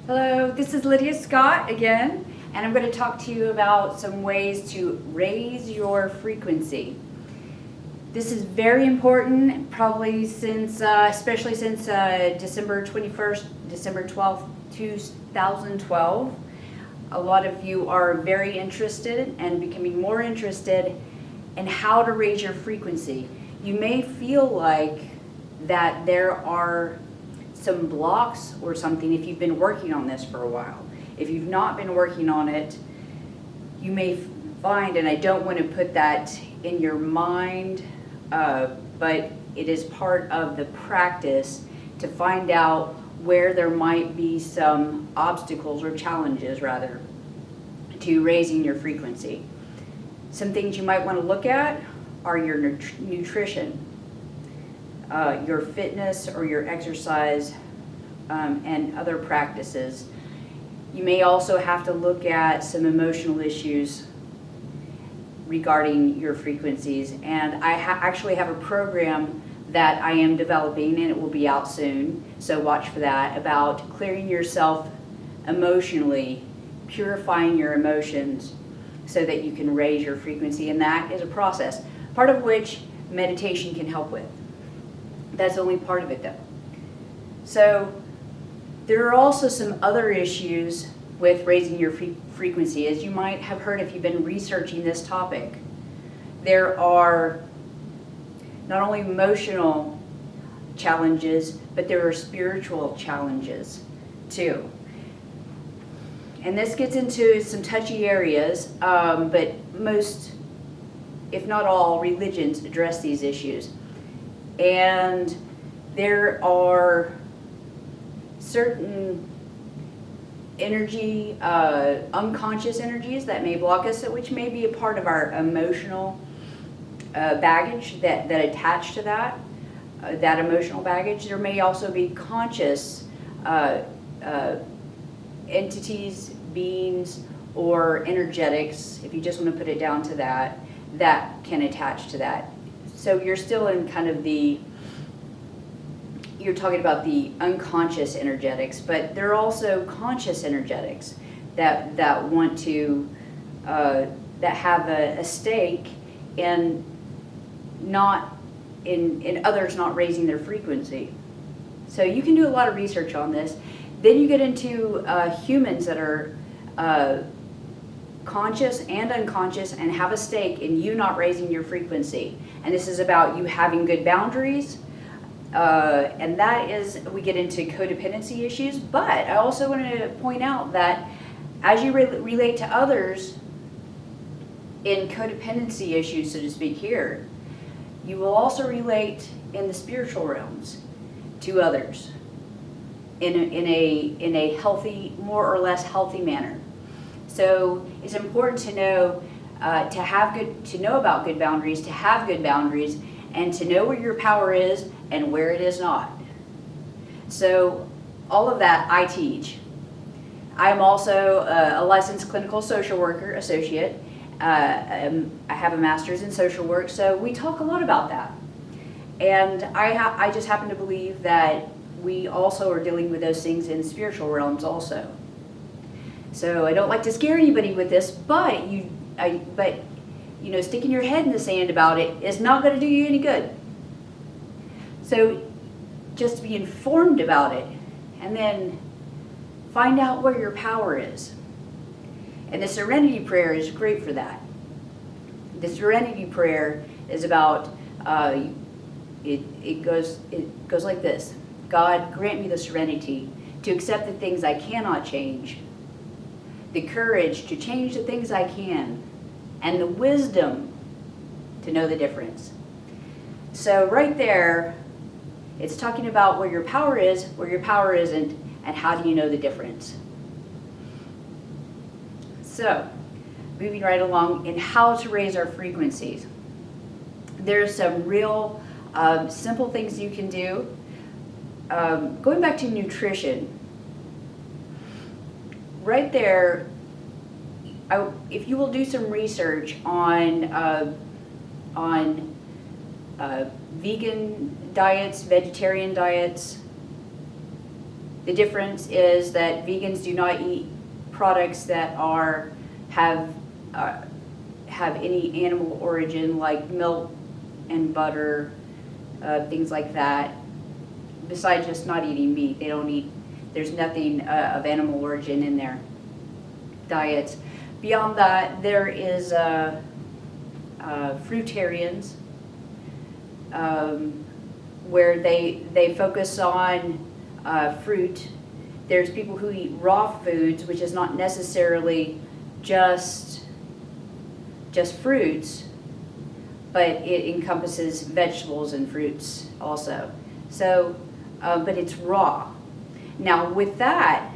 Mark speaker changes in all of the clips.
Speaker 1: Hello, this is Lydia Scott again, and I'm going to talk to you about some ways to raise your frequency. This is very important, probably since, especially since December 21st, December 12th, 2012. A lot of you are very interested and becoming more interested in how to raise your frequency. You may feel like that there are some blocks or something if you've been working on this for a while. If you've not been working on it, you may find, and I don't want to put that in your mind, but it is part of the practice to find out where there might be some obstacles or challenges rather to raising your frequency. Some things you might want to look at are your nutrition, your fitness or your exercise, and other practices. You may also have to look at some emotional issues regarding your frequencies. And I actually have a program that I am developing, and it will be out soon, so watch for that, about clearing yourself emotionally, purifying your emotions so that you can raise your frequency. And that is a process, part of which meditation can help with. That's only part of it though. So there are also some other issues with raising your frequency, as you might have heard if you've been researching this topic. There are not only emotional challenges, but there are spiritual challenges too. And this gets into some touchy areas, but most, if not all, religions address these issues. And there are certain energy, unconscious energies that may block us, which may be a part of our emotional baggage that attach to that emotional baggage. There may also be conscious entities, beings, or energetics, if you just want to put it down to that, that can attach to that. So you're still in kind of you're talking about the unconscious energetics, but there are also conscious energetics that want to, that have a stake in in others not raising their frequency. So you can do a lot of research on this. Then you get into humans that are conscious and unconscious and have a stake in you not raising your frequency. And this is about you having good boundaries. And that is, we get into codependency issues. But I also want to point out that as you relate to others in codependency issues, so to speak here, you will also relate in the spiritual realms to others in a healthy, more or less healthy manner. So it's important to know to know about good boundaries, to have good boundaries, and to know where your power is and where it is not. So all of that I teach. I'm also a licensed clinical social worker associate. I have a master's in social work, so we talk a lot about that. And I just happen to believe that we also are dealing with those things in spiritual realms also. So I don't like to scare anybody with this, but sticking your head in the sand about it is not going to do you any good. So just be informed about it, and then find out where your power is. And the Serenity Prayer is great for that. The Serenity Prayer is about, it goes like this. God, grant me the serenity to accept the things I cannot change, the courage to change the things I can, and the wisdom to know the difference. So right there, it's talking about where your power is, where your power isn't, and how do you know the difference. So, moving right along in how to raise our frequencies. There's some real simple things you can do. Going back to nutrition, right there, if you will do some research on vegan diets, vegetarian diets, The difference is that vegans do not eat products that have any animal origin, like milk and butter, things like that. Besides just not eating meat, there's nothing of animal origin in their diets. Beyond that, there is fruitarians, where they focus on fruit. There's people who eat raw foods, which is not necessarily just fruits, but it encompasses vegetables and fruits also. So, but it's raw. Now with that,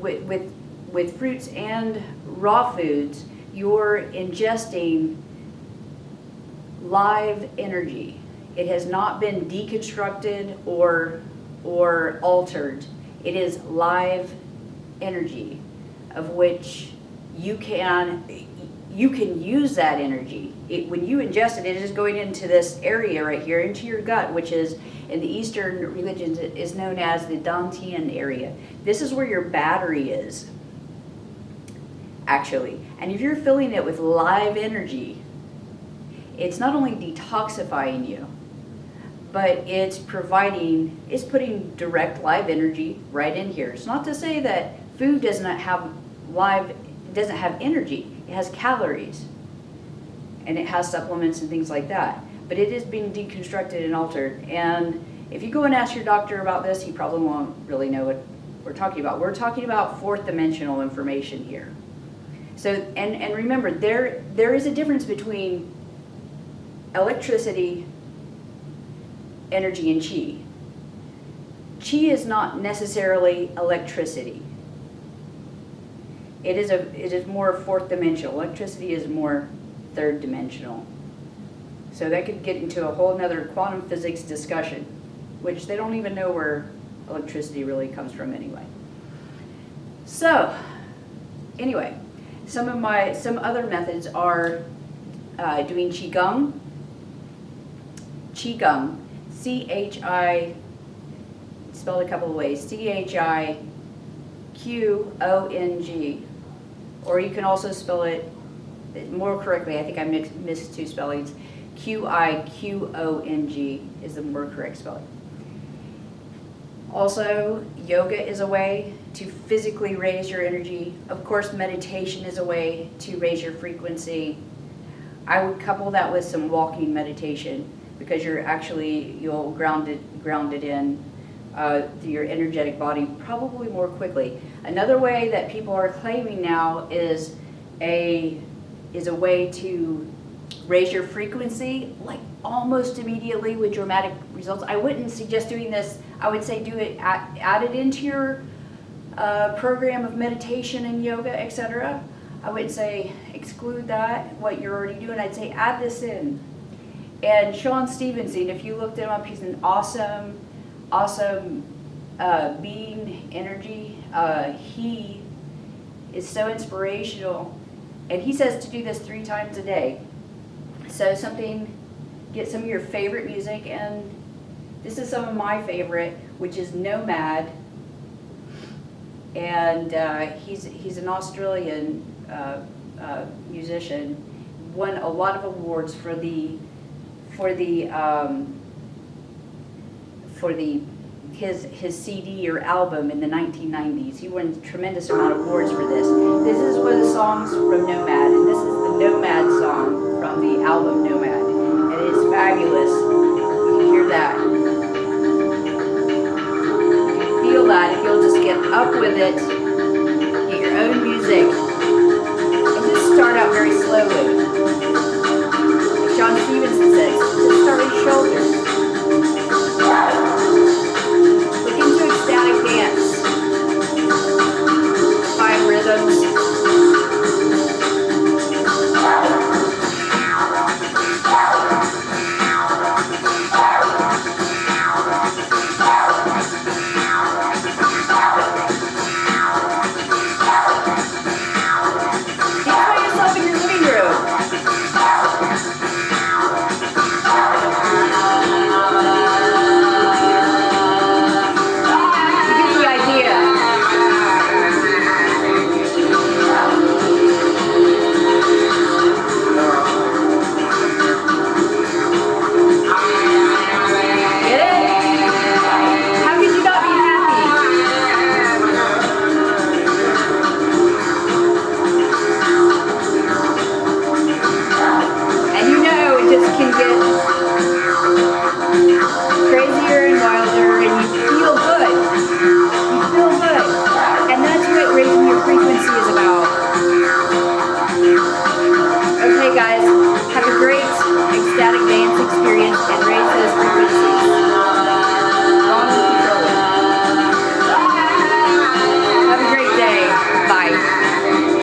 Speaker 1: with fruits and raw foods, you're ingesting live energy. It has not been deconstructed or altered. It is live energy, of which you can use that energy. When you ingest it, it is going into this area right here, into your gut, which is in the Eastern religions is known as the Dantian area. This is where your battery is, actually. And if you're filling it with live energy, it's not only detoxifying you, but it's putting direct live energy right in here. It's not to say that food doesn't have energy. It has calories, and it has supplements and things like that. But it is being deconstructed and altered. And if you go and ask your doctor about this, he probably won't really know what we're talking about. We're talking about fourth dimensional information here. So, and remember, there is a difference between electricity, energy, and chi. Chi is not necessarily electricity. It is more fourth dimensional. Electricity is more third dimensional. So that could get into a whole nother quantum physics discussion, which they don't even know where electricity really comes from anyway. So, anyway, some other methods are doing Qigong. Qigong, C-H-I, spelled a couple of ways, C-H-I-Q-O-N-G. Or you can also spell it more correctly. I think I missed two spellings. Q-I-Q-O-N-G is the more correct spelling. Also, yoga is a way to physically raise your energy. Of course, meditation is a way to raise your frequency. I would couple that with some walking meditation, because you'll ground it in through your energetic body probably more quickly. Another way that people are claiming now is a way to raise your frequency, like almost immediately with dramatic results. I wouldn't suggest doing this. I would say do it, add it into your program of meditation and yoga, etc. I wouldn't say exclude that, what you're already doing. I'd say add this in. And Sean Stevenson, if you looked him up, he's an awesome being, energy. He is so inspirational, and he says to do this 3 times a day. So get some of your favorite music, and this is some of my favorite, which is Nomad, and he's an Australian musician, won a lot of awards for his CD or album in the 1990s. He won a tremendous amount of awards for this. This is one of the songs from Nomad, and this is the Nomad song from the album Nomad, and it is fabulous. You can hear that. You can feel that if you'll just get up with it, get your own music, and just start out very slowly. Like John Stevenson says, just start with your shoulders.